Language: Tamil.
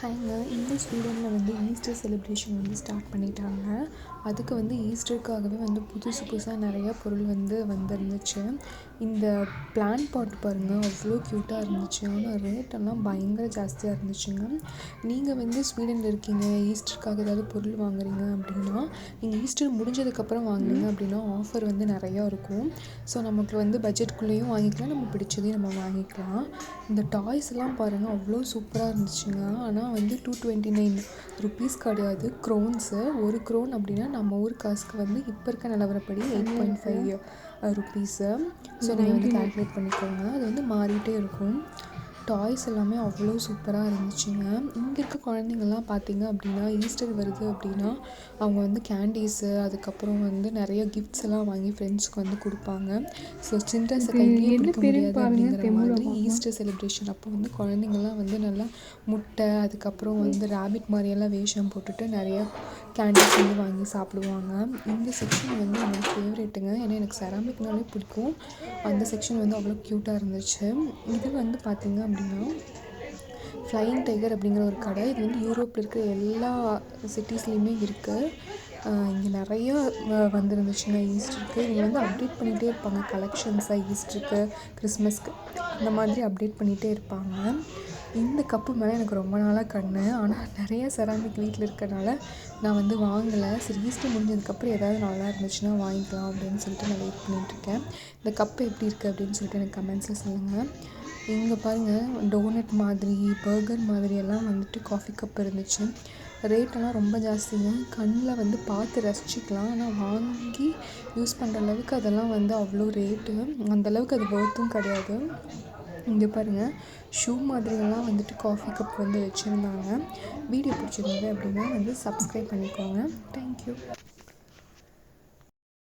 ஹாய்ங்க. இங்கே ஸ்வீடனில் வந்து ஈஸ்டர் செலிப்ரேஷன் வந்து ஸ்டார்ட் பண்ணிட்டாங்க. அதுக்கு வந்து ஈஸ்டருக்காகவே வந்து புதுசு புதுசாக நிறையா பொருள் வந்து வந்துருந்துச்சு. இந்த பிளான்ட் பாட் பாருங்கள், அவ்வளோ க்யூட்டாக இருந்துச்சு. ஆனால் ரேட்டெல்லாம் பயங்கர ஜாஸ்தியாக இருந்துச்சுங்க. நீங்கள் வந்து ஸ்வீடனில் இருக்கீங்க, ஈஸ்டருக்காக ஏதாவது பொருள் வாங்குறீங்க அப்படின்னா, நீங்கள் ஈஸ்டர் முடிஞ்சதுக்கப்புறம் வாங்குனீங்க அப்படின்னா ஆஃபர் வந்து நிறையா இருக்கும். ஸோ நமக்கு வந்து பட்ஜெட்குள்ளேயும் வாங்கிக்கலாம், நம்ம பிடிச்சதையும் நம்ம வாங்கிக்கலாம். இந்த டாய்ஸ்லாம் பாருங்கள், அவ்வளோ சூப்பராக இருந்துச்சுங்க. ஆனால் வந்து $229 கிடையாது, க்ரோன்ஸு. ஒரு க்ரோன் அப்படின்னா நம்ம ஊர் காசுக்கு வந்து இப்போ இருக்க நிலவரப்படி 8.5 ருப்பீஸு. ஸோ நீங்கள் வந்து கால்குலேட் பண்ணிக்கோங்க, அது வந்து மாறிட்டே இருக்கும். டாய்ஸ் எல்லாமே அவ்வளோ சூப்பராக இருந்துச்சுங்க. இங்கே இருக்க குழந்தைங்கள்லாம் பார்த்திங்க அப்படின்னா ஈஸ்டர் வருது அப்படின்னா அவங்க வந்து கேண்டீஸு, அதுக்கப்புறம் வந்து நிறைய கிஃப்ட்ஸ் எல்லாம் வாங்கி ஃப்ரெண்ட்ஸ்க்கு வந்து கொடுப்பாங்க. ஸோ சில்ட்ரன்ஸை கையிலேயே பிடிக்க முடியாது அப்படிங்கிற மாதிரி ஈஸ்டர் செலிப்ரேஷன் அப்போ வந்து குழந்தைங்கள்லாம் வந்து நல்லா முட்டை, அதுக்கப்புறம் வந்து ரேபிட் மாதிரியெல்லாம் வேஷம் போட்டுட்டு நிறையா கேண்டீஸ் வந்து வாங்கி சாப்பிடுவாங்க. இந்த செக்ஷன் வந்து எனக்கு ஃபேவரேட்டுங்க, ஏன்னா எனக்கு செராமிக்னாலே பிடிக்கும். அந்த செக்ஷன் வந்து அவ்வளோ க்யூட்டாக இருந்துச்சு. இது வந்து பார்த்திங்க அப்படின்னா ஃப்ளையிங் டைகர் அப்படிங்கிற ஒரு கடை. இது வந்து யூரோப்பில் இருக்கிற எல்லா சிட்டிஸ்லேயுமே இருக்குது. இங்கே நிறையா வந்துருந்துச்சுங்க ஈஸ்டருக்கு. இவங்க வந்து அப்டேட் பண்ணிகிட்டே இருப்பாங்க கலெக்ஷன்ஸை, ஈஸ்டருக்கு, கிறிஸ்மஸ்க்கு இந்த மாதிரி அப்டேட் பண்ணிகிட்டே இருப்பாங்க. இந்த கப்பு மேலே எனக்கு ரொம்ப நாளாக கண்ணு, ஆனால் நிறைய செராமிக் வீட்டில் இருக்கனால நான் வந்து வாங்கலை. சரி, ஈஸ்டர் முடிஞ்சதுக்கப்புறம் ஏதாவது நல்லா இருந்துச்சுன்னா வாங்கிக்கலாம் அப்படின்னு சொல்லிட்டு நான் வெயிட் பண்ணிகிட்ருக்கேன். இந்த கப்பு எப்படி இருக்குது அப்படின்னு சொல்லிட்டு எனக்கு கமெண்ட்ஸில் சொல்லுங்கள். இங்கே பாருங்கள், டோனட் மாதிரி, பர்கர் மாதிரியெல்லாம் வந்துட்டு காஃபி கப் இருந்துச்சு. ரேட்டெல்லாம் ரொம்ப ஜாஸ்திங்க. கண்ணில் வந்து பார்த்து ரசிச்சுக்கலாம், ஆனால் வாங்கி யூஸ் பண்ணுற அளவுக்கு அதெல்லாம் வந்து அவ்வளோ ரேட்டு, அந்தளவுக்கு அது ஒர்த்தும் கிடையாது. இங்கே பாருங்கள், ஷூ மாதிரியெல்லாம் வந்துட்டு காஃபி கப் வந்து வச்சுருந்தாங்க. வீடியோ பிடிச்சிருந்தது அப்படின்னா வந்து சப்ஸ்கிரைப் பண்ணிக்கோங்க. தேங்க்யூ.